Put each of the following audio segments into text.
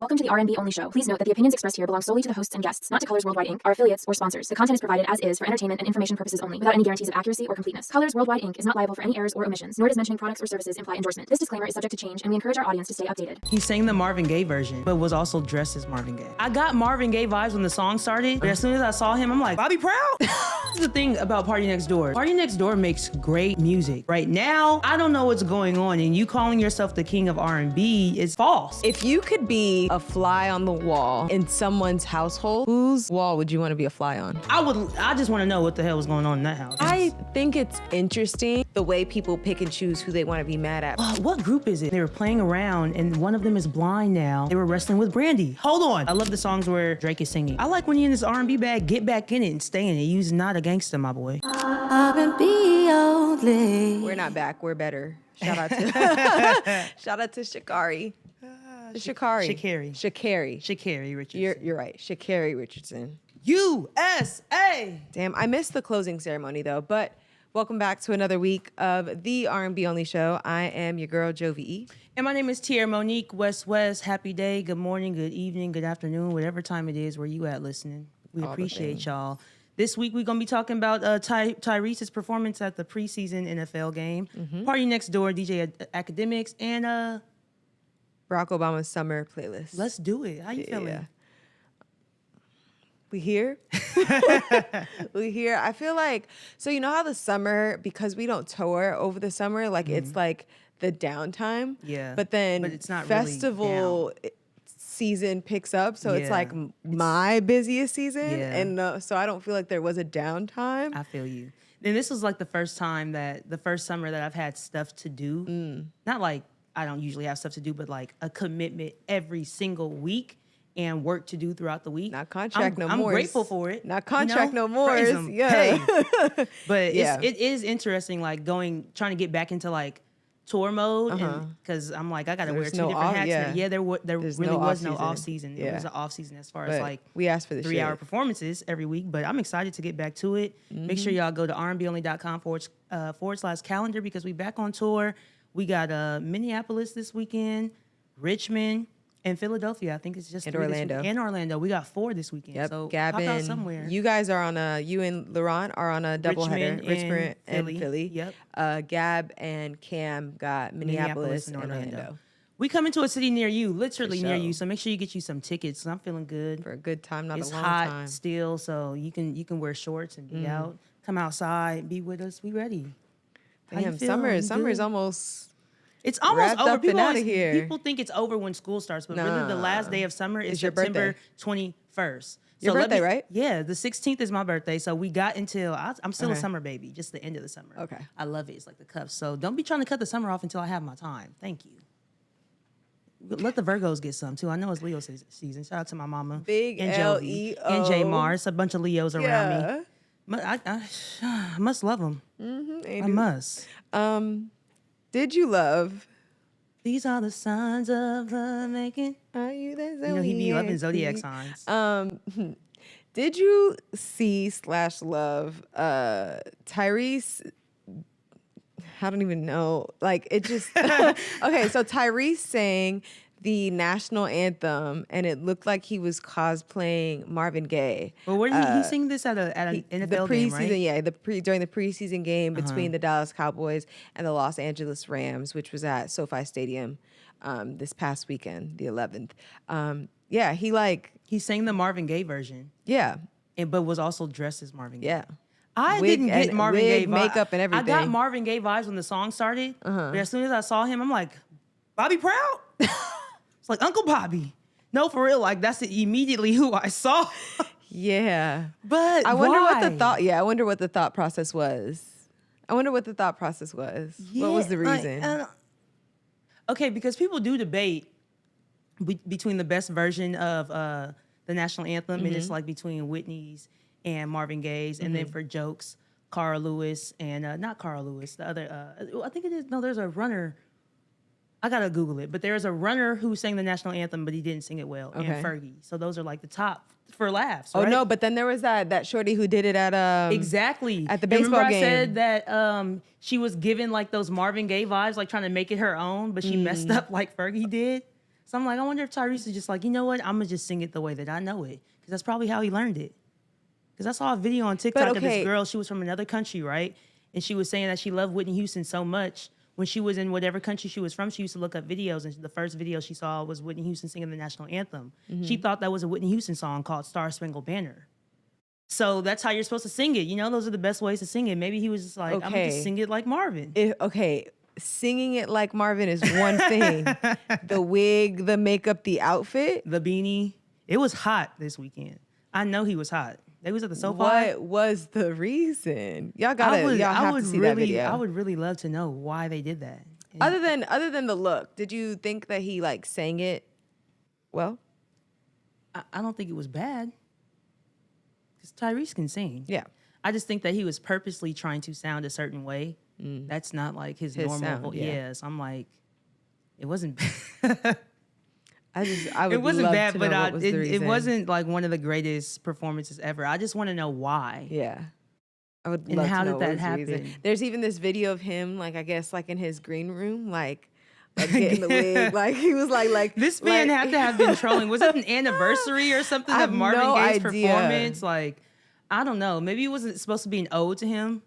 Welcome to the R&B Only show. Please note that the opinions expressed here belong solely to the hosts and guests, not to Colors Worldwide Inc., our affiliates, or sponsors. The content is provided as is for entertainment and information purposes only, without any guarantees of accuracy or completeness. Colors Worldwide Inc. is not liable for any errors or omissions, nor does mentioning products or services imply endorsement. This disclaimer is subject to change, and we encourage our audience to stay updated. He sang the Marvin Gaye version, but was also dressed as Marvin Gaye. I got Marvin Gaye vibes when the song started, but as soon as I saw him, I'm like, Bobby Proud? This is the thing about Party Next Door. Party Next Door makes great music. Right now, I don't know what's going on, and you calling yourself the king of R&B is false. If you could be a fly on the wall in someone's household, whose wall would you want to be a fly on? I just want to know what the hell was going on in that house. I think it's interesting the way people pick and choose who they want to be mad at. What group is it? They were playing around and one of them is blind now. They were wrestling with Brandy. Hold on. I love the songs where Drake is singing. I like when you're in this R&B bag, get back in it and stay in it. You's not a gangster, my boy. R&B only. We're not back, we're better. Shout out to Sha'Carri. Sha'Carri Richardson. You're right, Sha'Carri Richardson. USA! Damn, I missed the closing ceremony though, but welcome back to another week of the R&B Only show. I am your girl, Jovy E. And my name is Tiara, Monique, West. Happy day, good morning, good evening, good afternoon, whatever time it is where you at listening. We appreciate y'all. This week, we're going to be talking about Tyrese's performance at the preseason NFL game, Party Next Door DJ Akademiks, and Barack Obama's summer playlist. Let's do it. How you feeling? Yeah. We here? We here. I feel like, so you know how the summer, because we don't tour over the summer, like it's like the downtime. Yeah. But then it's not festival really season picks up. So it's like my busiest season. Yeah. And so I don't feel like there was a downtime. I feel you. And this was like the first summer that I've had stuff to do. Not like I don't usually have stuff to do, but like a commitment every single week and work to do throughout the week. Not contract no more. I'm grateful for it. Not contract no more. Yeah. Hey. But it is interesting, like trying to get back into like tour mode, because I'm like, I got to wear two different hats. Yeah, there really was no off season. It was an off season as far as like we asked for the 3-hour performances every week, but I'm excited to get back to it. Make sure y'all go to rnbonly.com/calendar because we back on tour. We got Minneapolis this weekend, Richmond, and Philadelphia. I think it's just Orlando. And Orlando. We got 4 this weekend. Yep. So Gavin, pop out somewhere. You guys are on you and Laurent are on a doubleheader. Richmond and Philly. Yep. Gab and Cam got Minneapolis and Orlando. We come into a city near you, literally near you. So make sure you get you some tickets. I'm feeling good. For a good time, not a long time. It's hot still, so you can wear shorts and be out. Come outside, be with us. We ready. Damn, summer is almost. It's almost over. People think it's over when school starts, but really the last day of summer is September 21st. Your birthday, right? Yeah, the 16th is my birthday, so we got until I'm still a summer baby, just the end of the summer. Okay, I love it. It's like the cuffs. So don't be trying to cut the summer off until I have my time. Thank you. Let the Virgos get some too. I know it's Leo season. Shout out to my mama, Big and Jovy and J Mars. A bunch of Leos around me. I must love them. I must. Did you love? These are the signs of love making. Are you the Zodiac? You know he be loving zodiac signs. Did you see /love Tyrese? I don't even know. Like it just okay. So Tyrese sang the National Anthem, and it looked like he was cosplaying Marvin Gaye. Well, where did he sing this at an NFL game, right? Yeah, during the preseason game between the Dallas Cowboys and the Los Angeles Rams, which was at SoFi Stadium this past weekend, the 11th. He sang the Marvin Gaye version. Yeah, but was also dressed as Marvin Gaye. Yeah. I didn't get Marvin Gaye makeup and everything. I got Marvin Gaye vibes when the song started, but as soon as I saw him, I'm like, Bobby Proud? It's like Uncle Bobby. No, for real. Like that's immediately who I saw. Yeah, but I wonder why? what the thought. Yeah, I wonder what the thought process was. Yeah. What was the reason? Okay, because people do debate between the best version of the National Anthem, and it's like between Whitney's and Marvin Gaye's, and then for jokes, Carl Lewis and not Carl Lewis, the other. I think it is. No, there's a runner. I gotta Google it, but there's a runner who sang the National Anthem, but he didn't sing it well, and Fergie. So those are like the top for laughs. Oh right? no, but then there was that shorty who did it at exactly at the baseball remember game. I said that she was given like those Marvin Gaye vibes, like trying to make it her own, but she messed up like Fergie did. So I'm like, I wonder if Tyrese is just like, you know what? I'm gonna just sing it the way that I know it, because that's probably how he learned it. Because I saw a video on TikTok of this girl. She was from another country, right? And she was saying that she loved Whitney Houston so much. When she was in whatever country she was from, she used to look up videos, and the first video she saw was Whitney Houston singing the National Anthem. She thought that was a Whitney Houston song called Star Spangled Banner. So that's how you're supposed to sing it. You know, those are the best ways to sing it. Maybe he was just like, I'm going to just sing it like Marvin. Singing it like Marvin is one thing. The wig, the makeup, the outfit. The beanie. It was hot this weekend. I know he was hot. They was at the sofa. What was the reason? Y'all have to see that video. I would really love to know why they did that. Other than the look, did you think that he like sang it well? I don't think it was bad. Because Tyrese can sing. Yeah. I just think that he was purposely trying to sound a certain way. That's not like his normal sound, Yes, I'm like, it wasn't bad. It wasn't bad, but it wasn't like one of the greatest performances ever. I just want to know why. Yeah. I would and love how to know did that the happen? reason. There's even this video of him, like, I guess, like in his green room, like getting the wig. Like, he was like this man had to have been trolling. Was it an anniversary or something of Marvin Gaye's performance? Like, I don't know. Maybe it wasn't supposed to be an ode to him.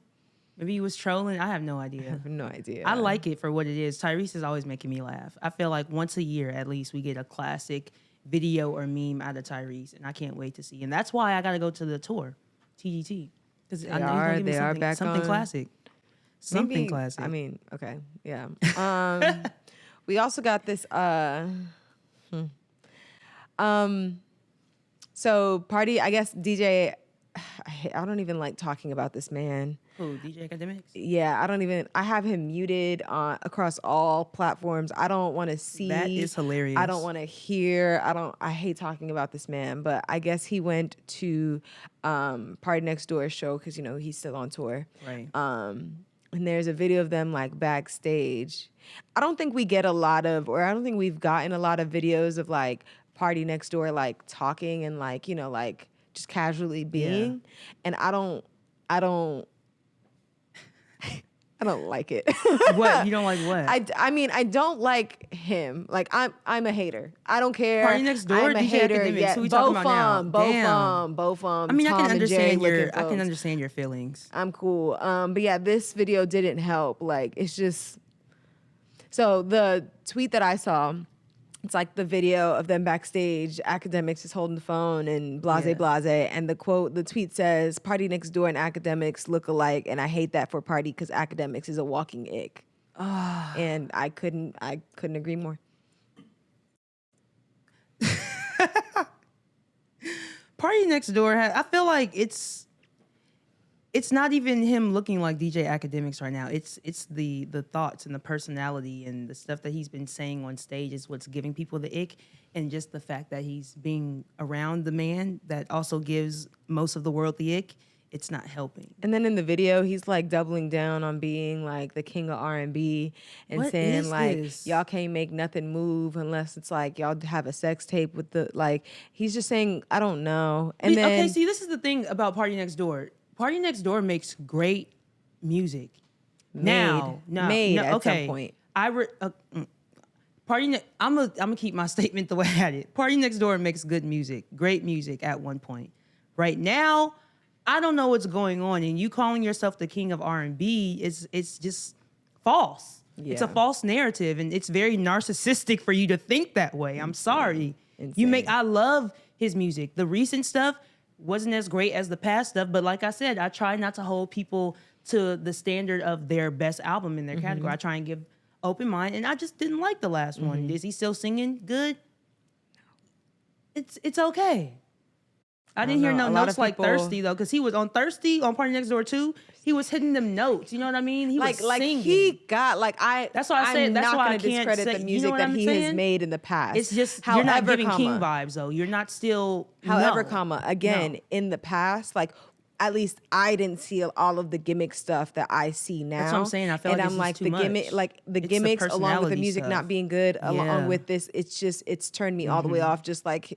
Maybe he was trolling. I have no idea. I have no idea. I like it for what it is. Tyrese is always making me laugh. I feel like once a year, at least, we get a classic video or meme out of Tyrese, and I can't wait to see. And that's why I got to go to the tour, TGT, because I know he's gonna give me something classic. Something classic. I mean, okay, yeah. We also got this. So party. I guess DJ. I don't even like talking about this man. Who, DJ Akademiks? Yeah, I have him muted across all platforms. I don't want to see. That is hilarious. I don't want to hear. I hate talking about this man, but I guess he went to PARTYNEXTDOOR show because, you know, he's still on tour. Right. And there's a video of them like backstage. I don't think we've gotten a lot of videos of like PARTYNEXTDOOR like talking and like, you know, like just casually being. Yeah. And I don't like it. What? You don't like what? I mean, I don't like him. Like, I'm a hater. I don't care. PARTYNEXTDOOR, DJ Akademiks. Who we talking about now? Both I mean, I can understand your feelings. I'm cool. But yeah, this video didn't help. Like, it's just. So the tweet that I saw, it's like the video of them backstage. Akademiks is holding the phone and blase. And the tweet says, PARTYNEXTDOOR and Akademiks look alike. And I hate that for Party because Akademiks is a walking ick. Oh. And I couldn't agree more. PARTYNEXTDOOR, I feel like it's not even him looking like DJ Akademiks right now. It's the thoughts and the personality and the stuff that he's been saying on stage is what's giving people the ick, and just the fact that he's being around the man that also gives most of the world the ick. It's not helping. And then in the video, he's like doubling down on being like the king of R&B and what saying like, this? Y'all can't make nothing move unless it's like y'all have a sex tape with the, like, he's just saying, I don't know. And then, okay, see, this is the thing about PARTYNEXTDOOR. PARTYNEXTDOOR makes great music. Made at some point. I'm gonna keep my statement the way I had it. PARTYNEXTDOOR makes good music, great music at one point. Right now, I don't know what's going on, and you calling yourself the king of R&B it's just false. Yeah. It's a false narrative, and it's very narcissistic for you to think that way. I'm sorry. Insane. I love his music. The recent stuff wasn't as great as the past stuff, but like I said, I try not to hold people to the standard of their best album in their category. I try and give open mind, and I just didn't like the last one. Is he still singing good? It's okay. I didn't hear no notes like Thirsty though, because he was on Thirsty on PARTYNEXTDOOR too. He was hitting them notes. You know what I mean? He was singing. He got That's why I said. That's why I can't discredit the music that he has made in the past. It's just you're not giving King vibes though. You're not still. In the past, like at least I didn't see all of the gimmick stuff that I see now. That's what I'm saying. I feel like I'm like the gimmick, like the gimmicks along with the music stuff not being good, along with this, it's turned me all the way off. Just like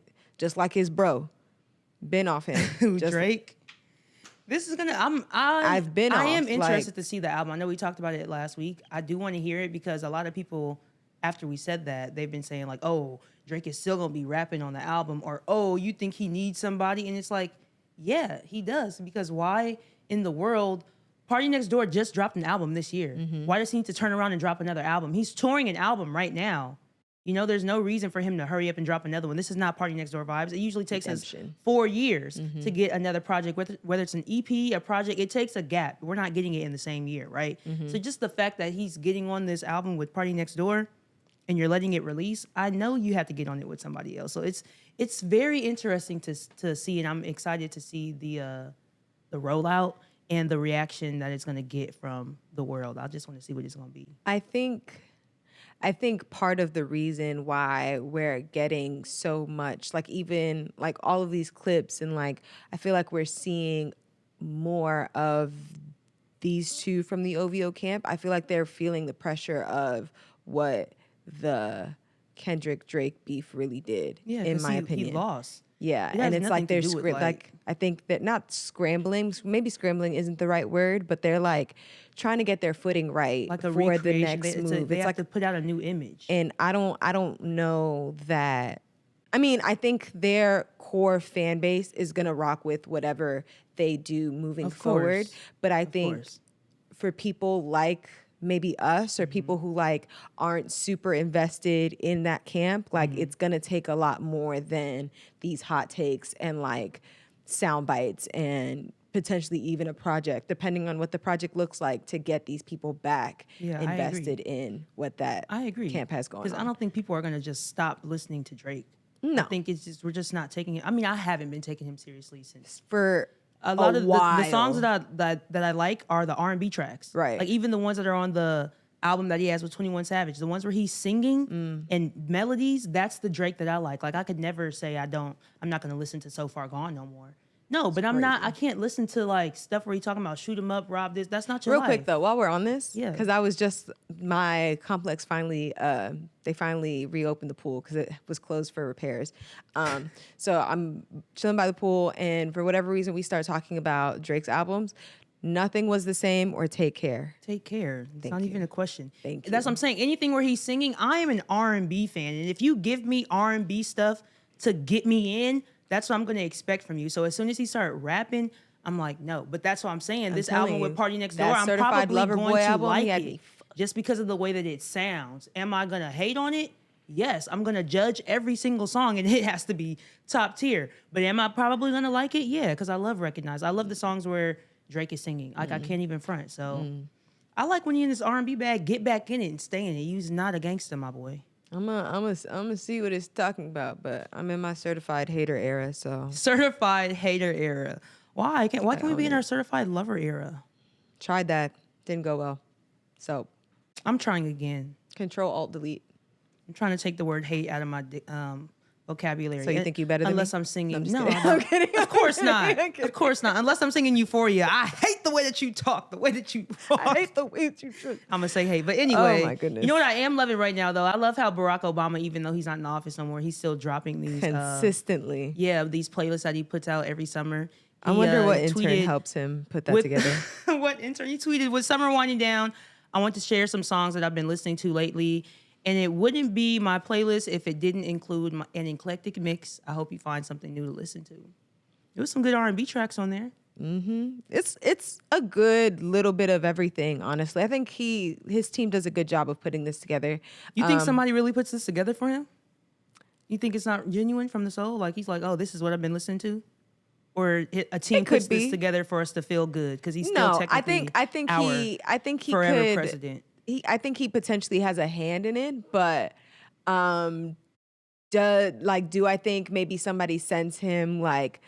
his bro. Been off him. Drake. This is gonna. I am interested to see the album. I know we talked about it last week. I do want to hear it because a lot of people, after we said that, they've been saying like, "Oh, Drake is still gonna be rapping on the album, or oh, you think he needs somebody, and it's like, yeah, he does, because why in the world? PARTYNEXTDOOR just dropped an album this year. Why does he need to turn around and drop another album? He's touring an album right now. You know, there's no reason for him to hurry up and drop another one. This is not PARTYNEXTDOOR vibes. It usually takes us 4 years to get another project, whether it's an EP, a project, it takes a gap. We're not getting it in the same year, right? So just the fact that he's getting on this album with PARTYNEXTDOOR and you're letting it release, I know you have to get on it with somebody else. So it's very interesting to see, and I'm excited to see the rollout and the reaction that it's going to get from the world. I just want to see what it's going to be. I think part of the reason why we're getting so much, like even like all of these clips, and like I feel like we're seeing more of these two from the OVO camp. I feel like they're feeling the pressure of what the Kendrick Drake beef really did. Yeah, in my opinion, he lost. Yeah, and it's like they're like I think that not scrambling, maybe scrambling isn't the right word, but they're like trying to get their footing right like a for the recreation. next move. They it's have like to put out a new image. And I don't know that. I mean, I think their core fan base is gonna rock with whatever they do moving forward. But I think for people like maybe us or people who like aren't super invested in that camp, like it's gonna take a lot more than these hot takes and like sound bites and potentially even a project, depending on what the project looks like, to get these people back invested in what that camp has going on. Because I don't think people are gonna just stop listening to Drake. No. I think it's just we're just not taking it. I mean, I haven't been taking him seriously since for a lot of while. The songs that I like are the R&B tracks. Right. Like even the ones that are on the album that he has with 21 Savage, the ones where he's singing and melodies, that's the Drake that I like. Like I could never say I'm not going to listen to So Far Gone no more. No, but I can't listen to like stuff where he's talking about shoot 'em up, rob this. That's not your life. Real quick though, while we're on this, Yeah. because I was just, my complex finally, they finally reopened the pool because it was closed for repairs. So I'm chilling by the pool, and for whatever reason, we start talking about Drake's albums. Nothing was the same or Take Care. Take Care. It's Thank not you. even a question. Thank you. That's what I'm saying. Anything where he's singing, I am an R&B fan, and if you give me R&B stuff to get me in, that's what I'm going to expect from you. So as soon as he started rapping, I'm like, no. But that's what I'm saying. This album with PARTYNEXTDOOR, I'm probably going to like it just because of the way that it sounds. Am I going to hate on it? Yes. I'm going to judge every single song, and it has to be top tier. But am I probably going to like it? Yeah, because I love Recognize. I love the songs where Drake is singing. Like, I can't even front. So I like when you're in this R&B bag, get back in it and stay in it. You're not a gangster, my boy. I'm gonna see what it's talking about, but I'm in my certified hater era, so. Certified hater era. Why can't we be in our certified lover era? Tried that, didn't go well. So. I'm trying again. Control Alt Delete. I'm trying to take the word hate out of my vocabulary. So you think you better than unless me? I'm singing? No, I'm kidding. Of course not. Of course not. Unless I'm singing Euphoria. I hate the way that you talk. The way that you walk. I hate the way that you talk. I'm gonna say hate, but anyway. Oh my goodness. You know what I am loving right now though? I love how Barack Obama, even though he's not in office no more, he's still dropping these consistently. These playlists that he puts out every summer. I wonder what intern helps him put that together. What intern? He tweeted, with summer winding down, I want to share some songs that I've been listening to lately. And it wouldn't be my playlist if it didn't include an eclectic mix. I hope you find something new to listen to. There was some good R&B tracks on there. Mm-hmm. It's a good little bit of everything, honestly. I think his team does a good job of putting this together. You think somebody really puts this together for him? You think it's not genuine from the soul? Like he's like, oh, this is what I've been listening to? Or a team puts this together for us to feel good? Because he's still technically I think he forever could, president. I think he potentially has a hand in it, but do I think maybe somebody sends him like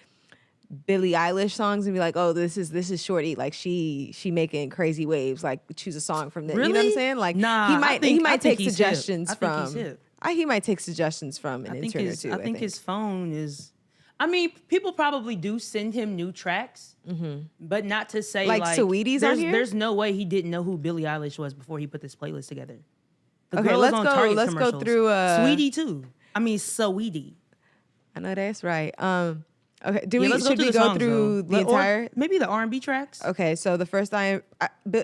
Billie Eilish songs and be like, oh, this is Shorty, like she making crazy waves, like choose a song from this. Really? You know what I'm saying? Like nah, he might take suggestions from. He might take suggestions from an intern or two. I think his phone is. I mean, people probably do send him new tracks, but not to say like Saweetie's on here. There's no way he didn't know who Billie Eilish was before he put this playlist together. Okay, let's go through. Sweetie too. I mean, Saweetie. I know that's right. Okay, should we go songs, through the entire? Maybe the R&B tracks. Okay, so the first time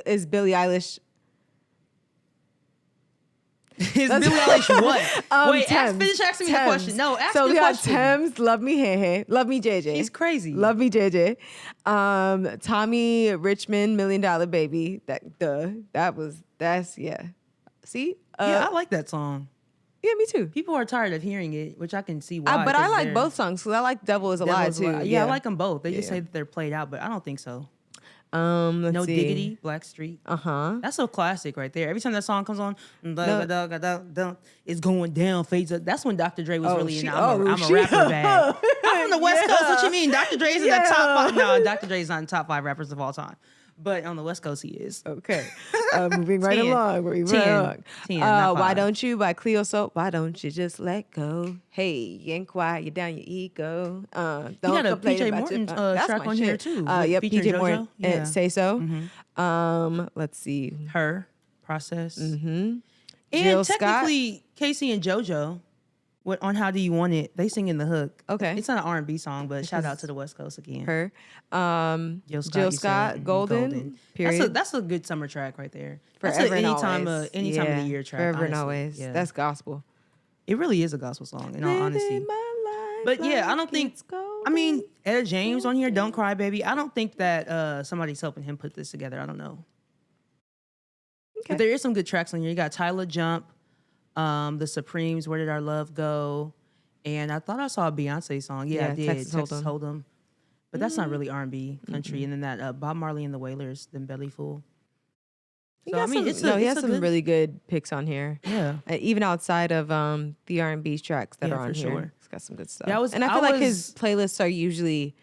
is Billie Eilish. Is Billie Eilish what? Wait, finish asking me the Thames. question. No, ask so the we question. got Thames, Love Me Hey Hey, Love Me JJ. He's crazy. Love Me JJ. Tommy Richmond, $1 Million Baby. That's yeah. See? Yeah, I like that song. Yeah, me too. People are tired of hearing it, which I can see why. But I like both songs because I like Devil Is a Lie too. Yeah, I like them both. They just say that they're played out, but I don't think so. Let's No see. Diggity, Black Street. That's a classic right there. Every time that song comes on, it's going down, fades up. That's when Dr. Dre was really in I'm a rapper bag. I'm from the West Coast. What you mean? Dr. Dre's in the top 5. No, Dr. Dre's not in the top 5 rappers of all time. But on the West Coast, he is. Okay. Moving right along. Moving right along. 10, not 5. Why Don't You by Cleo So. Why don't you just let go? Hey, you ain't quiet. You're down your ego. Don't you got a complain PJ about Morton that's track my on here, shit. too. Yep, featuring PJ Morton. JoJo. Yeah. Say So. Let's see. Her, Process. And Jill Scott. technically, Casey and JoJo, on How Do You Want It, they sing in the hook. Okay. It's not an R&B song, but shout out to the West Coast again. Her. Jill Scott, said, Golden. Period. That's a good summer track right there. Forever That's and anytime always. of the year track. Forever and honestly. always. Yeah. That's gospel. It really is a gospel song, in all honesty. But yeah, I don't think. I mean, Etta James on here, Don't Cry Baby. I don't think that somebody's helping him put this together. I don't know. Okay. But there is some good tracks on here. You got Tyler Jump, The Supremes, Where Did Our Love Go? And I thought I saw a Beyonce song. Yeah, I did. Texas Hold'em. But that's not really R&B country. And then that Bob Marley and the Wailers, then Belly Full. So, he has some really good picks on here. Yeah. Even outside of the R&B tracks that are on here. Sure. He's got some good stuff. Yeah, I feel like his playlists are usually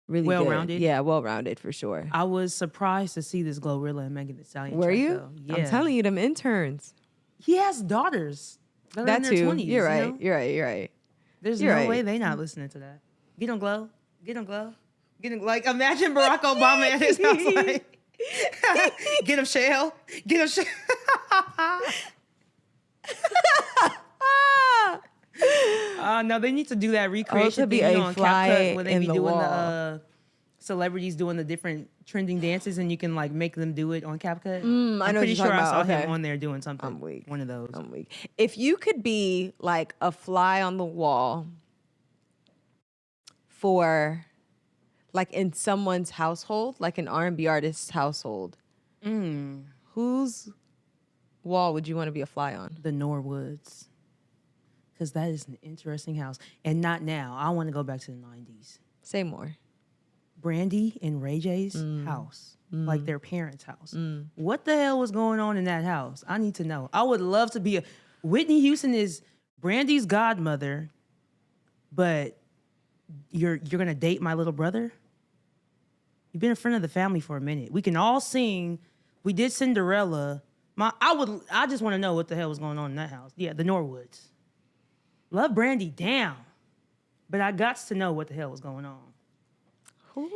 really well-rounded. Good. Yeah, well-rounded for sure. I was surprised to see this Glorilla and Megan Thee Stallion Were track, you? though. Yeah. I'm telling you, them interns. He has daughters that are in their 20s. You're right. You know? You're right. There's no way they not listening to that. Get on Glow. Get on Glow. Like, imagine Barack Obama at his house like, get him Shell. Get him Shell. No, they need to do that recreation thing on CapCut when they be doing the celebrities doing the different trending dances and you can like make them do it on CapCut. I'm pretty sure I saw him on there doing something. I'm weak. One of those. I'm weak. If you could be like a fly on the wall for like in someone's household, like an R&B artist's household, whose wall would you want to be a fly on? The Norwoods. Because that is an interesting house. And not now. I want to go back to the 90s. Say more. Brandy and Ray J's house. Like their parents' house. What the hell was going on in that house? I need to know. I would love to be Whitney Houston is Brandy's godmother, but you're going to date my little brother? You've been in front of the family for a minute. We can all sing. We did Cinderella. I just want to know what the hell was going on in that house. Yeah, the Norwoods. Love Brandy down. But I got to know what the hell was going on.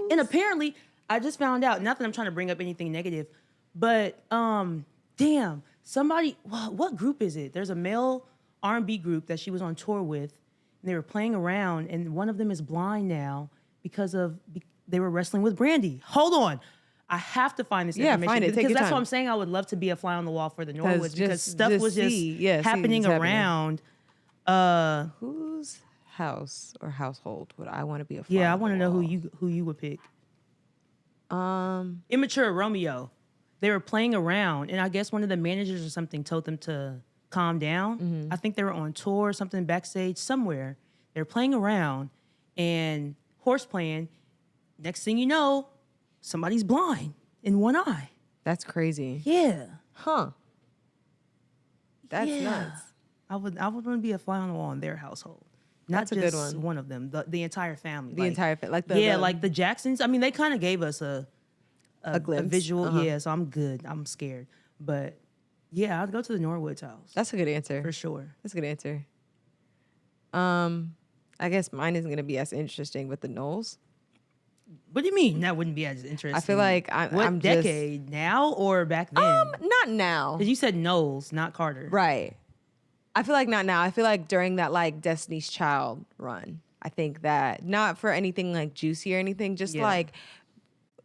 And apparently, I just found out, not that I'm trying to bring up anything negative, but damn, somebody, what group is it? There's a male R&B group that she was on tour with, and they were playing around, and one of them is blind now because they were wrestling with Brandy. Hold on. I have to find this information. Find it. Because Take your that's time. what I'm saying. I would love to be a fly on the wall for the Norwoods because stuff was just happening around. Whose house or household would I want to be a fly Yeah, I on want to the know wall? who you would pick. Immature Romeo. They were playing around, and I guess one of the managers or something told them to calm down. I think they were on tour or something backstage somewhere. They were playing around and horseplaying. Next thing you know, somebody's blind in one eye. That's crazy. Yeah. Huh. That's nuts. I would want to be a fly on the wall in their household. Not That's a just good one of them, the entire family. The entire family. Like the Jacksons. I mean, they kind of gave us a glimpse. visual. Yeah, so I'm good. I'm scared. But yeah, I'd go to the Norwoods house. That's a good answer. For sure. That's a good answer. I guess mine isn't going to be as interesting with the Knowles. What do you mean that wouldn't be as interesting? I feel like I'm decade now or back then? Not now. Because you said Knowles, not Carter. Right. I feel like not now. I feel like during that like Destiny's Child run. I think that not for anything like juicy or anything, just like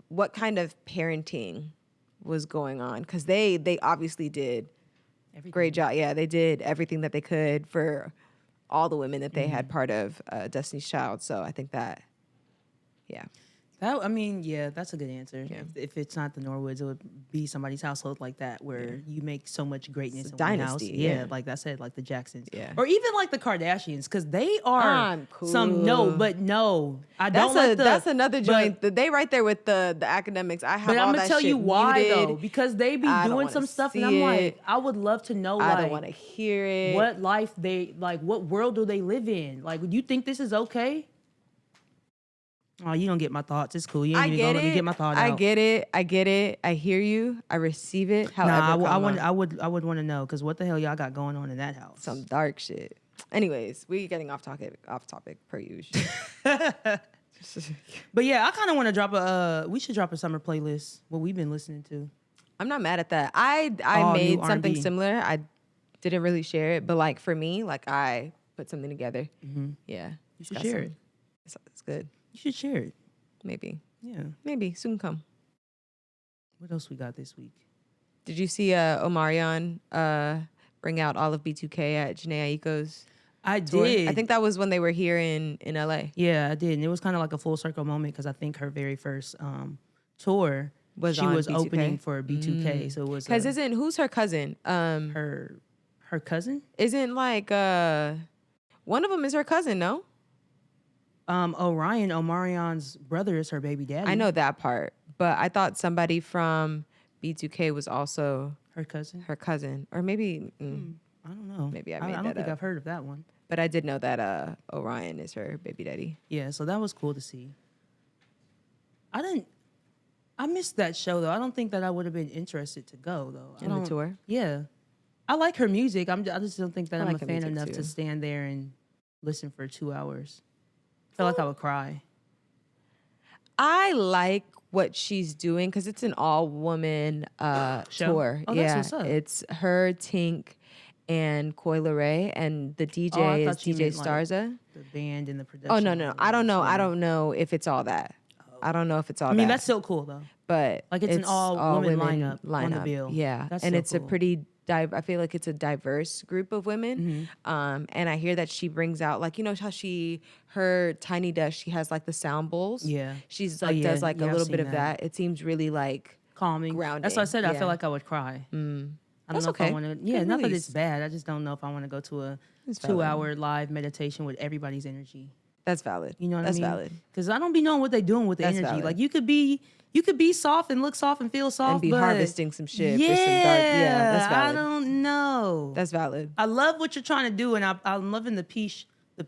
what kind of parenting was going on. Because they obviously did great job. Yeah, they did everything that they could for all the women that they had part of Destiny's Child. So I think that, yeah. That's a good answer. Yeah. If it's not the Norwoods, it would be somebody's household like that where you make so much greatness It's a in one dynasty, house. yeah. Like I said, like the Jacksons. Yeah. Or even like the Kardashians, because they are I'm cool. That's another joint. They right there with the Akademiks. I have but all I'm that gonna tell shit you why muted. though, because they be I don't doing wanna some stuff, and see I'm like, it. I would love to know, I like, don't want to hear it. what life they like, what world do they live in? Like, would you think this is okay? Oh, you don't get my thoughts. It's cool. You ain't even gonna let me get my thought out. I get it. I hear you. I receive it. However, I would want to know, because what the hell y'all got going on in that house? some dark shit. Anyways, we getting off topic per usual. But yeah, I kind of want to drop we should drop a summer playlist, what we've been listening to. I'm not mad at that. I All made new something R&B. similar. I didn't really share it, but like for me, like I put something together. Yeah, You should got share some- it. It's good. You should share it. Maybe Yeah. soon come. What else we got this week? Did you see Omarion bring out all of B2K at Jhené Aiko's I tour? did. I think that was when they were here in LA. Yeah, I did. And it was kind of like a full circle moment, because I think her very first tour, she on was B2K? opening for B2K. So it was Because who's her cousin? her cousin? Isn't like one of them is her cousin? No, Omarion's brother is her baby daddy. I know that part, but I thought somebody from B2K was also her cousin. her cousin, or maybe I don't know. Maybe I made don't that think up. I've heard of that one. but I did know that Orion is her baby daddy. Yeah, so that was cool to see. I missed that show though. I don't think that I would have been interested to go though. In the tour? Yeah, I like her music. I just don't think that I I'm like a her fan music, enough too. to stand there and listen for 2 hours. I feel like I would cry. I like what she's doing because it's an all-woman Show? tour. Oh, that's yeah, what's up. it's her, Tink, and Coi Leray, and the DJ I is thought you DJ meant, like, Starza. The band and the production. Oh no, I don't know. I don't know if it's all that. I don't know if it's all I mean, that. that's still cool though. but Like, it's an all-women lineup on the bill. Yeah, That's and so it's a cool. pretty. I feel like it's a diverse group of women. Mm-hmm. And I hear that she brings out, like, you know how her tiny desk, she has like the sound bowls. Yeah. She's Oh, like yeah. does like Yeah, a I've little bit seen of that. that. It seems really like Calming. grounding. That's why I said I Yeah. feel like I would cry. I don't That's know if okay. I want to. Yeah, Good not that release. it's bad. I just don't know if I want to go to a It's valid. 2-hour live meditation with everybody's energy. That's valid. You know what That's I mean? valid. Because I don't be knowing what they're doing with the That's energy. valid. Like, you could be soft and look soft and feel soft, And be but harvesting some shit Yeah, for some dark. Yeah, that's I valid. don't know. That's valid. I love what you're trying to do, and I'm loving the peace, the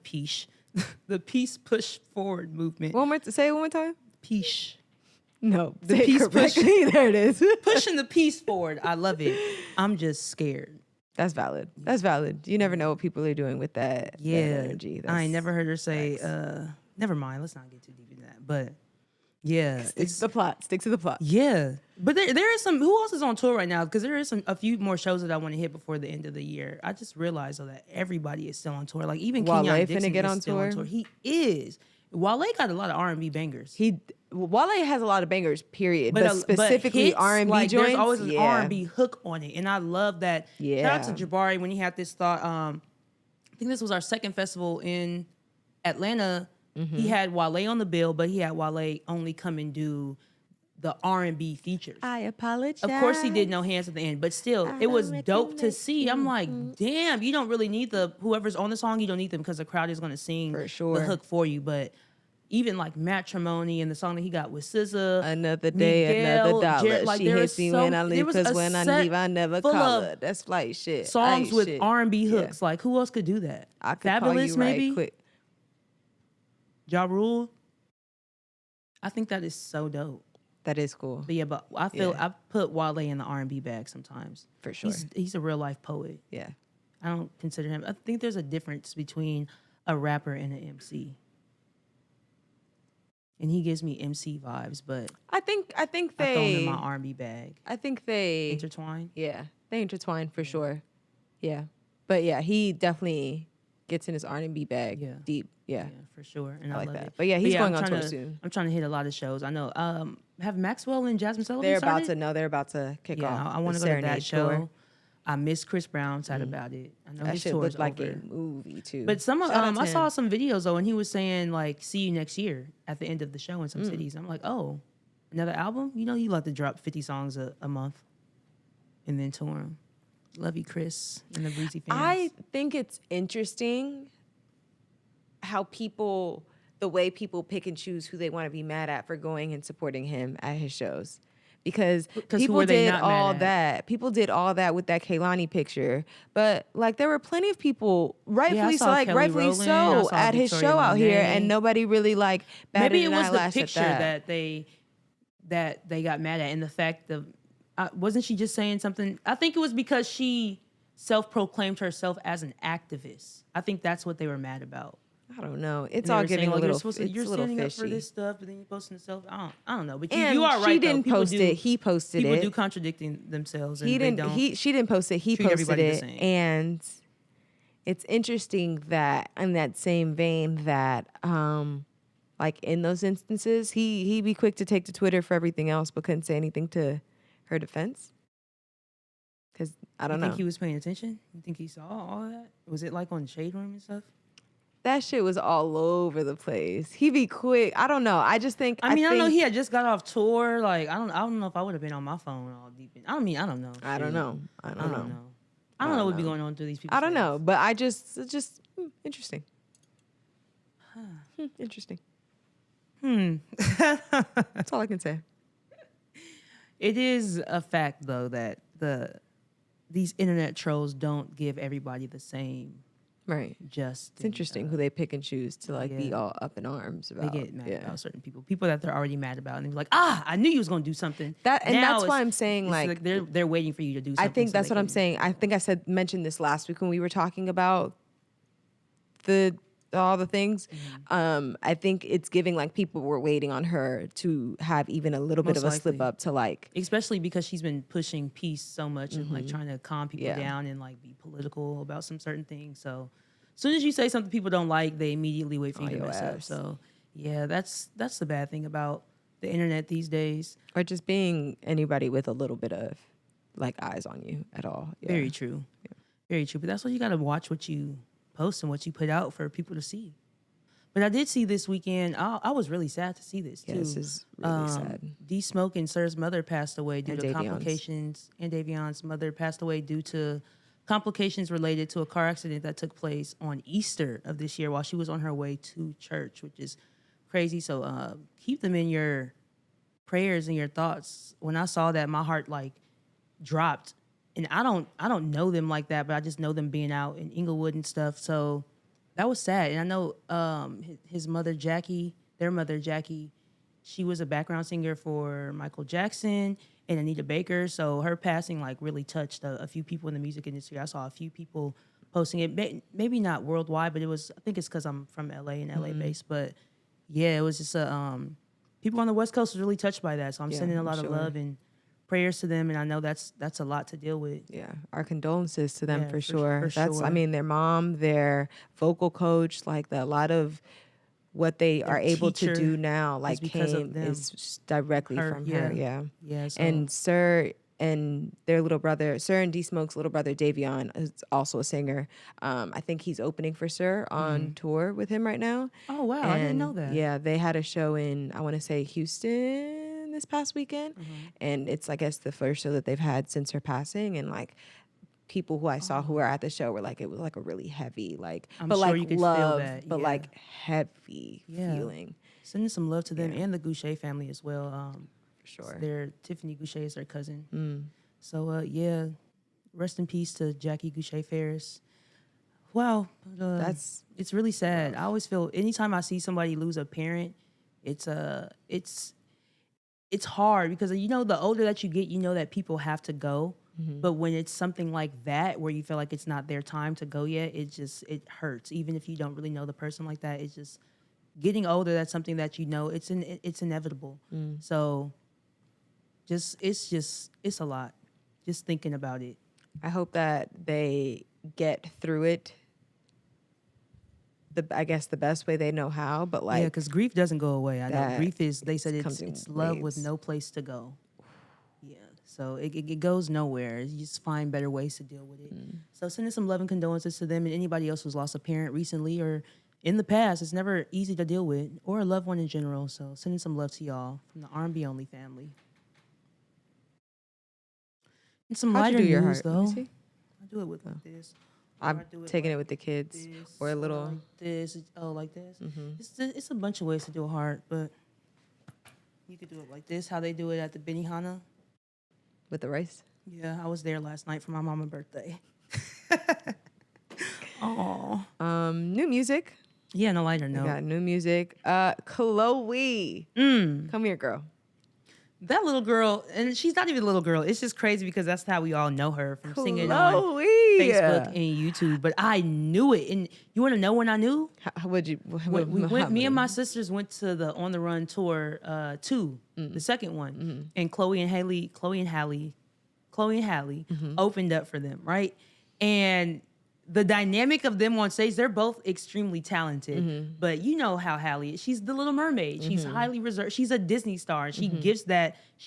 peace push forward movement. Say it one more time. Peace. No, The say it peace push. correctly. There it is. Pushing the peace forward. I love it. I'm just scared. That's valid. That's valid. You never know what people are doing with that, that energy. I ain't never heard her say, never mind, let's not get too deep into that. But yeah. Stick to the plot. Stick to the plot. Yeah. But there is some, who else is on tour right now? Because there is a few more shows that I want to hit before the end of the year. I just realized though that everybody is still on tour. Like even Wale Kenyon finna Dixon get is on still tour? on tour. He is. Wale got a lot of R&B bangers. Wale has a lot of bangers, period. But specifically hits, R&B like, joints. there's always an yeah. R&B hook on it, and I love that. Yeah. Shout out to Jabari when he had this thought. I think this was our second festival in Atlanta. Mm-hmm. He had Wale on the bill, but he had Wale only come and do the R&B features. I apologize. Of course, he did No Hands at the end, but still, it was dope to see. I'm like, damn, you don't really need whoever's on the song, you don't need them because the crowd is going to sing For sure. the hook for you. But even like Matrimony and the song that he got with SZA, Another day, Miguel, another dollar. Jared, like, She there hits was me so- when I there leave, was because a when I set leave, I never full call of her. That's flight shit. songs Ice with shit. R&B Yeah. hooks. Like, who else could do that? I could Fabulous, call you maybe? right quick. Ja Rule. I think that is so dope. That is cool. But yeah, but I feel Yeah. I put Wale in the R&B bag sometimes. For sure. He's a real life poet. Yeah. I don't consider him. I think there's a difference between a rapper and an MC. And he gives me MC vibes, but I think I throw him in they my R&B bag. I think they Intertwine. yeah, they intertwine for sure. Yeah. But yeah, he definitely gets in his R&B bag Yeah. deep. Yeah. Yeah, for sure. And I I like love that. it. But yeah, he's going I'm on trying tour to- soon. I'm trying to hit a lot of shows. I know. Have Maxwell and Jasmine Sullivan They're started? about to kick off. I want to the go to that Serenade show. tour. I miss Chris Brown's side about it. I know That his shit tour is looked like over. a movie too. But some Shout out to I saw him. some videos though, and he was saying like, "See you next year" at the end of the show in some cities. I'm like, oh, another album? You know, you like to drop 50 songs a month, and then tour 'em. Love you, Chris, and the Breezy fans. I think it's interesting how the way people pick and choose who they want to be mad at for going and supporting him at his shows. Because who people were they did not mad all at? that. People did all that with that Kehlani picture. But like there were plenty of people, rightfully so, saw like Kelly rightfully Rowland, I so, saw at his Victoria show out here, Monet. and nobody really like batted Maybe it an was the eyelash picture at that. that they got mad at, and the fact of wasn't she just saying something? I think it was because she self-proclaimed herself as an activist. I think that's what they were mad about. I don't know. It's And they all were saying, getting a like, little. you're It's a little standing up for fishy. this stuff, but then you're posting yourself. I don't know. But And you are right. she though. didn't People post do- it. He posted People it. do contradicting themselves. And He they didn't. don't She didn't post it. He treat posted everybody the it, same. and it's interesting that in that same vein that like in those instances he'd be quick to take to Twitter for everything else, but couldn't say anything to her defense. Because I don't You know. think he was paying attention? You think he saw all of that? Was it like on Shade Room and stuff? That shit was all over the place. He'd be quick. I don't know. I just think. I know think- he had just got off tour. Like I don't know if I would have been on my phone all deep in. I don't know. I don't Shit. know. I I don't know. I don't know what'd be going on through these people. I don't know. But I just interesting. Interesting. That's all I can say. It is a fact though that these internet trolls don't give everybody the same Right. just. It's interesting who they pick and choose to like be yeah. all up in arms They about. get mad about certain people that they're already mad about, and they're like, I knew you was gonna do something. That and Now that's why it's- I'm saying it's like they're waiting for you to do something. I think so that's they what I'm can- saying. I think I mentioned this last week when we were talking about all the things. I think it's giving like people were waiting on her to have even a little bit Most of a slip likely. up to like. Especially because she's been pushing peace so much and like trying to calm people Yeah. down and like be political about some certain things. So as soon as you say something people don't like, they immediately wait for you to your mess up. ass. So yeah, that's the bad thing about the internet these days. Or just being anybody with a little bit of like eyes on you at all. Yeah. Very true. Very true. But that's why you got to watch what you post and what you put out for people to see. But I did see this weekend, I was really sad to see this too. Yeah, this is really sad. D Smoke and Sir's mother passed away due And to Davion's. complications. And Davion's mother passed away due to complications related to a car accident that took place on Easter of this year while she was on her way to church, which is crazy. So keep them in your prayers and your thoughts. When I saw that, my heart like dropped. And I don't know them like that, but I just know them being out in Inglewood and stuff. So that was sad. And I know his mother, Jackie, their mother, Jackie, she was a background singer for Michael Jackson and Anita Baker. So her passing like really touched a few people in the music industry. I saw a few people posting it, maybe not worldwide, but it was, I think it's because I'm from LA and LA based. But yeah, it was just people on the West Coast was really touched by that. So I'm sending a lot of love and prayers to them. And I know that's a lot to deal with. Yeah, our condolences to them Yeah, for sure. for That's, I sure. mean, their mom, their vocal coach, like a lot of what they are able to teacher do now, like because of them. is directly from her. Yeah, Yeah. So, and Sir and their little brother, Sir and D Smoke's little brother Davion is also a singer. I think he's opening for Sir on tour with him right now. oh wow, I didn't And, know that. Yeah, they had a show in, I want to say, Houston this past weekend. And it's, I guess, the first show that they've had since her passing. And like people who I saw who were at the show were like, it was like a really heavy, like, I'm but sure like you could feel love, that, but yeah. like heavy Yeah. feeling. Sending some love to them and the Goucher family as well. For sure. Their Tiffany Goucher is their cousin. Mm. So yeah, rest in peace to Jackie Goucher Farris. Wow, it's really sad. I always feel anytime I see somebody lose a parent, it's hard because you know the older that you get, you know that people have to go. But when it's something like that where you feel like it's not their time to go yet, it hurts. Even if you don't really know the person like that, it's just getting older. That's something that you know it's inevitable. So it's a lot. Just thinking about it. I hope that they get through it. I guess the best way they know how, but like Yeah, because grief doesn't go away. I know that grief is. They said comes in it's love with waves. no place to go. Yeah, So it goes nowhere. You just find better ways to deal with it. So sending some love and condolences to them and anybody else who's lost a parent recently or in the past. It's never easy to deal with, or a loved one in general. So sending some love to y'all from the R&B Only family. And some How'd you lighter do your news, heart? Let me though. see. I do it with like this. I'm I do taking like it with the kids this, or a little. like this. Like this. It's a bunch of ways to do a heart, but you could do it like this. How they do it at the Benihana. With the rice. Yeah, I was there last night for my mama's birthday. Oh. New music. Yeah, no lighter We note. got new music. Chloe. Come here, girl. That little girl, and she's not even a little girl. It's just crazy because that's how we all know her from singing on Chloe. Facebook and YouTube. But I knew it, and you want to know when I knew? How would you? Me and my sisters went to the On the Run tour 2, the second one, and Chloe and Halle opened up for them, right? And the dynamic of them on stage, they're both extremely talented. But you know how Halle is. She's the Little Mermaid. She's highly reserved. She's a Disney star. And she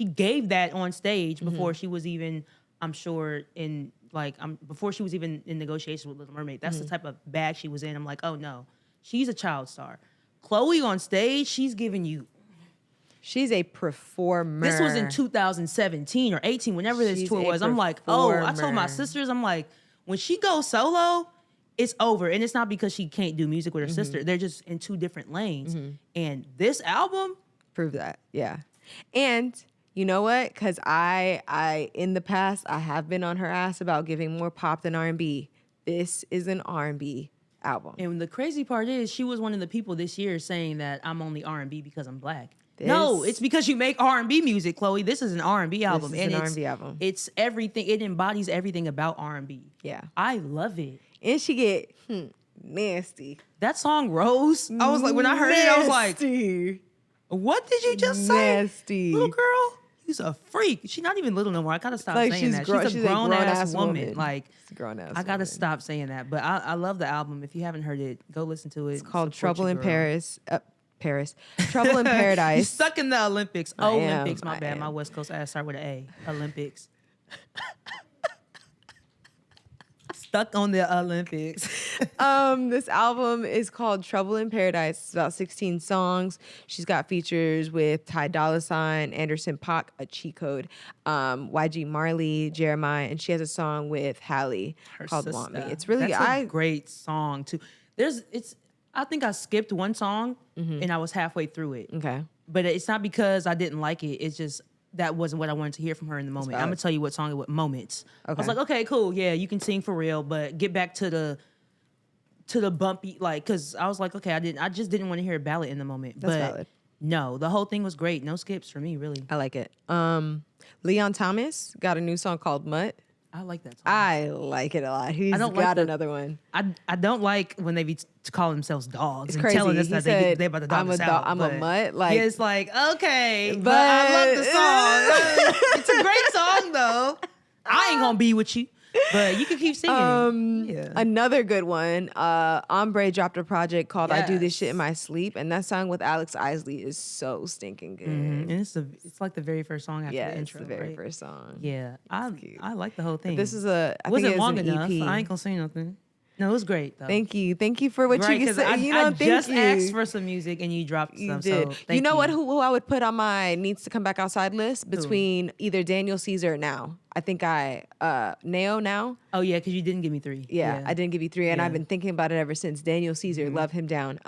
gave that on stage before she was even, I'm sure, before she was even in negotiations with Little Mermaid. That's the type of bag she was in. I'm like, oh no, she's a child star. Chloe on stage, she's giving you. She's a performer. This was in 2017 or 18, whenever this She's tour a was. I'm like, oh, I told my performer. sisters, I'm like, when she goes solo, it's over. And it's not because she can't do music with her sister. They're just in two different lanes. And this album, Prove that. Yeah. And you know what? Because I in the past, I have been on her ass about giving more pop than R&B. This is an R&B album. and the crazy part is she was one of the people this year saying that I'm only R&B because I'm black. No, it's because you make R&B music, Chloe. This is an R&B album. This is an R&B album. It's everything. It embodies everything about R&B. Yeah. I love it. And she get nasty. That song, Rose, I was like, when I heard it, I was like, Nasty. what did you just say? Nasty. Little girl, you's a freak. She's not even little no more. I gotta stop Like, saying she's that. grown- She's a grown-ass woman. Like, She's a grown-ass I gotta woman. stop saying that. But I love the album. If you haven't heard it, go listen to it. It's called Support Trouble your in girl. Paris. Trouble in Paradise. You stuck in the Olympics. I am, Olympics, my I bad. am. My West Coast ass start with an A. Olympics. Stuck on the Olympics. This album is called Trouble in Paradise. It's about 16 songs. She's got features with Ty Dolla $ign, Anderson .Paak, a cheat code, YG Marley, Jeremiah, and she has a song with Halle Her called sister. Want Me. It's really That's a great song too. I think I skipped one song and I was halfway through it. okay. But it's not because I didn't like it. It's just that wasn't what I wanted to hear from her in the moment. I'm valid. gonna tell you what song it was. Moments. I was Okay. like, okay, cool, yeah, you can sing for real, but get back to the bumpy, like, because I was like, okay, I just didn't want to hear a ballad in the moment. That's but valid. No, the whole thing was great. No skips for me, really. I like it. Leon Thomas got a new song called Mutt. I like that song. I like it a lot. He's don't got like the- another one. I don't like when they be call themselves dogs It's and crazy. telling us He that said, they about to dog I'm us a out. I'm a but- mutt. Like, yeah, it's like, okay, but But- I love the song. It's a great song, though. I ain't gonna be with you, but you can keep singing it. Yeah. Another good one. Ombre dropped a project called I Do This Yes. Shit in My Sleep, and that song with Alex Isley is so stinking good. And it's like the very first song after Yeah, the it's intro. the very right? first song. Yeah, cute. I like the whole thing. This is I think wasn't it was long an enough. EP. I ain't gonna say nothing. No, it was great though. Thank you for what Right, you 'cause said. I Thank just you. asked for some music and you dropped You some. did. So thank You know what? Who I would put on my needs to come back outside list between either Daniel Caesar or Now. I think Nao now. Oh yeah, because you didn't give me 3. Yeah, I didn't give you 3, and Yeah. I've been thinking about it ever since. Daniel Caesar, love him down.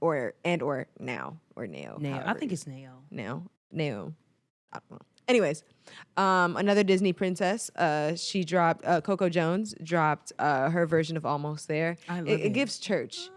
Or Now or Nao. Nao. I however think it's Nao. Nao. I don't know. Anyways, another Disney princess. She dropped. Coco Jones dropped her version of Almost There. I love It it. gives church.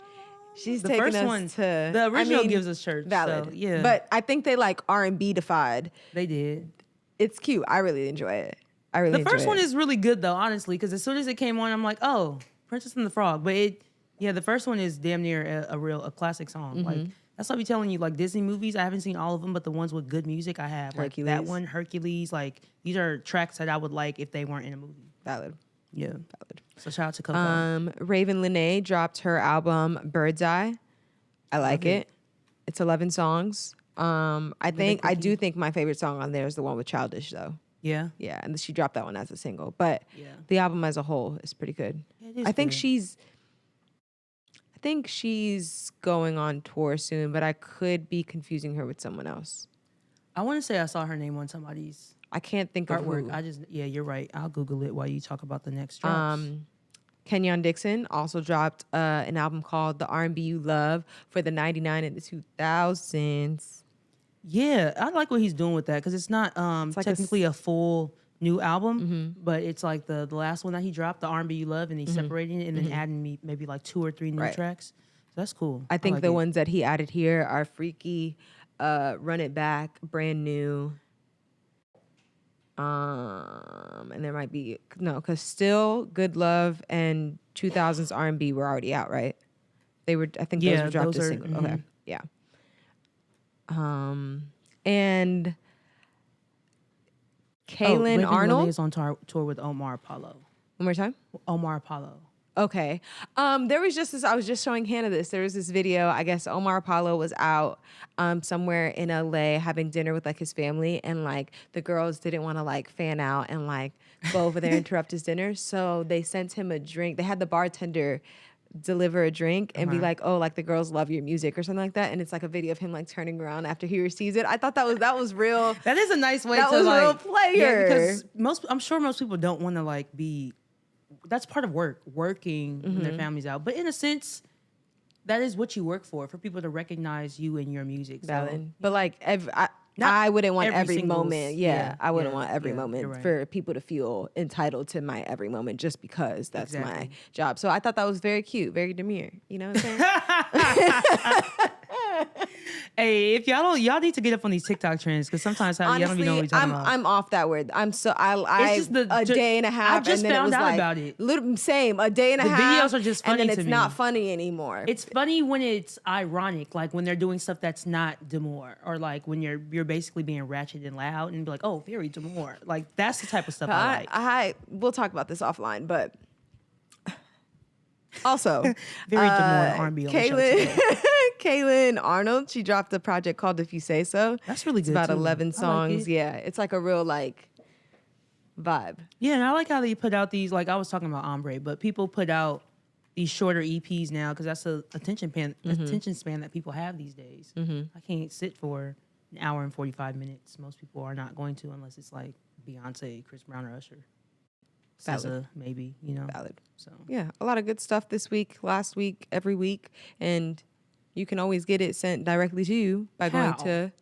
She's The taking first us one, to the original I mean, gives us church. valid. So, yeah, But I think they like R&B defied. they did. It's cute. I really enjoy it. I really The enjoy first one it. is really good though, honestly, because as soon as it came on, I'm like, oh, Princess and the Frog. But the first one is damn near a classic song. Mm-hmm. Like that's why I be telling you, like Disney movies, I haven't seen all of them, but the ones with good music I have. Like that Hercules. one, Hercules. Like these are tracks that I would like if they weren't in a movie. valid. Yeah. Valid. So shout out to Coco. Raven Lenae dropped her album Bird's Eye. I like it. It's 11 songs. I do think my favorite song on there is the one with Childish though. Yeah. Yeah, and she dropped that one as a single. But Yeah. the album as a whole is pretty good. Yeah, it is I think good. she's going on tour soon, but I could be confusing her with someone else. I want to say I saw her name on somebody's I can't think of artwork. who. Yeah, you're right. I'll Google it while you talk about the next drops. Kenyon Dixon also dropped an album called The R&B You Love for the 99 and the 2000s. Yeah, I like what he's doing with that because it's not like technically a full new album, but it's like the last one that he dropped, the R&B You Love, and he's separating it and then adding me maybe like 2 or 3 new tracks. So that's cool. I think like the it. ones that he added here are Freaky, Run It Back, Brand New. And there might be because Still, Good Love, and 2000s R&B were already out, right? They were. I think those were dropped as singles. Okay, yeah. And Kaylin Arnold is on tour with Omar Apollo. One more time. Omar Apollo. Okay. There was just this, I was just showing Hannah this. There was this video, I guess Omar Apollo was out somewhere in LA having dinner with like his family, and like the girls didn't want to like fan out and like go over there and interrupt his dinner. So they sent him a drink. They had the bartender deliver a drink and be like, oh, like the girls love your music or something like that. And it's like a video of him like turning around after he receives it. I thought that was real. That is a nice way that to was like real player. Yeah, because I'm sure most people don't want to like be. That's part of working when their family's out. But in a sense, that is what you work for people to recognize you and your music. Valid. So, but like, I wouldn't want every singles, moment. Yeah, I wouldn't want every you're moment right. for people to feel entitled to my every moment just because that's my job. So I thought that was very cute, very demure. You know what I'm saying? Hey, if y'all need to get up on these TikTok trends because sometimes y'all don't be knowing what you're talking about. I'm off that word. I'm so It's just a day and a half. I just and then found it was out like, about it. Same, a day and a half. The videos are just funny and then to it's me. not funny anymore. It's funny when it's ironic, like when they're doing stuff that's not demure, or like when you're basically being ratchet and loud and be like, oh, very demure. Like that's the type of stuff I like. We'll talk about this offline, but also very demure R&B. Kaylin Arnold, she dropped a project called If You Say So. That's really good. It's about too. 11 songs. Like yeah, it's like a real like vibe. Yeah, and I like how they put out these. Like I was talking about Ombre, but people put out these shorter EPs now because that's the attention span that people have these days. I can't sit for an hour and 45 minutes. Most people are not going to unless it's like Beyonce, Chris Brown, or Usher. SZA, maybe, Valid. So yeah, a lot of good stuff this week, last week, every week, and you can always get it sent directly to you by going to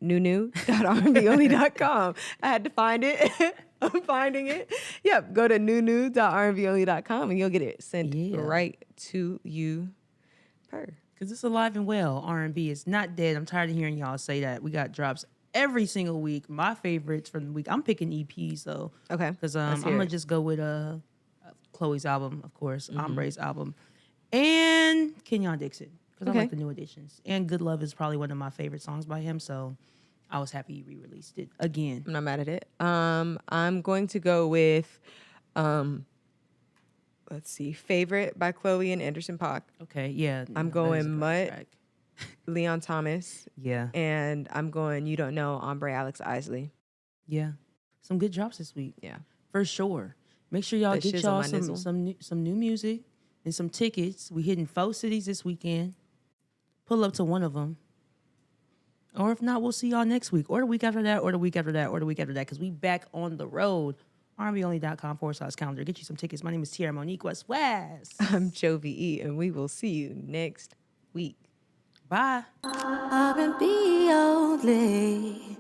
nunu.rnbonly.com. I had to find it. I'm finding it. Yep, go to nunu.rnbonly.com and you'll get it sent right to you. Because it's alive and well. R&B is not dead. I'm tired of hearing y'all say that. We got drops every single week. My favorites from the week. I'm picking EPs though. Okay. Because I'm gonna just go with Chloe's album, of course, Ombre's album, and Kenyon Dixon because I like the new additions. And Good Love is probably one of my favorite songs by him. So I was happy he re-released it again. I'm not mad at it. I'm going to go with let's see, Favorite by Chloe and Anderson .Paak. Okay, yeah. I'm going Mutt. Leon Thomas. Yeah. And I'm going You Don't Know, Ombre Alex Isley. Yeah. Some good drops this week. Yeah. For sure. Make sure y'all get y'all some new music and some tickets. We hitting 4 cities this weekend. Pull up to one of them. Or if not, we'll see y'all next week. Or the week after that, or the week after that, or the week after that. Because we back on the road. R&BONLY.com/calendar. Get you some tickets. My name is Tiara Monique West. I'm Jovy E. And we will see you next week. Bye. R&B only.